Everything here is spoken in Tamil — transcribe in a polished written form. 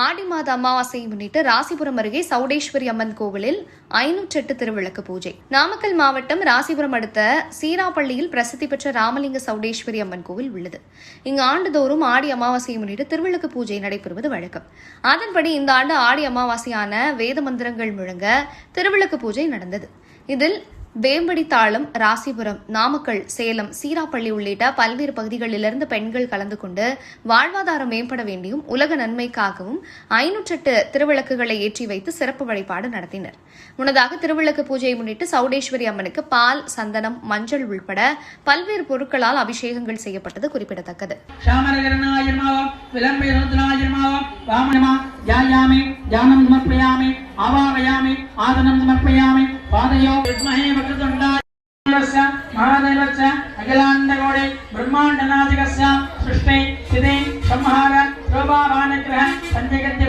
ஆடி மாத அமாவாசையை முன்னிட்டு ராசிபுரம் அருகே சௌடேஸ்வரி அம்மன் கோவிலில் 508 திருவிளக்கு பூஜை. நாமக்கல் மாவட்டம் ராசிபுரம் அடுத்த சீராப்பள்ளியில் பிரசித்தி பெற்ற ராமலிங்க சௌடேஸ்வரி அம்மன் கோவில் உள்ளது. இங்கு ஆண்டுதோறும் ஆடி அமாவாசையை முன்னிட்டு திருவிளக்கு பூஜை நடைபெறுவது வழக்கம். அதன்படி இந்த ஆண்டு ஆடி அமாவாசையான வேத மந்திரங்கள் முழங்க திருவிளக்கு பூஜை நடந்தது. இதில் வேம்படி தாளம், ராசிபுரம், நாமக்கல், சேலம், சீராப்பள்ளி உள்ளிட்ட பல்வேறு பகுதிகளிலிருந்து பெண்கள் கலந்து கொண்டு வாழ்வாதாரம் மேம்பட வேண்டியும் உலக நன்மைக்காகவும் 508 திருவிளக்குகளை ஏற்றி வைத்து சிறப்பு வழிபாடு நடத்தினர். முன்னதாக திருவிளக்கு பூஜையை முன்னிட்டு சௌடேஸ்வரி அம்மனுக்கு பால், சந்தனம், மஞ்சள் உள்பட பல்வேறு பொருட்களால் அபிஷேகங்கள் செய்யப்பட்டது குறிப்பிடத்தக்கது. महादेवस्य अखिलाण्डकोटि ब्रह्माण्डनादिकस्य सृष्टि स्थिति संहार शोभावानग्रह पंचगद्य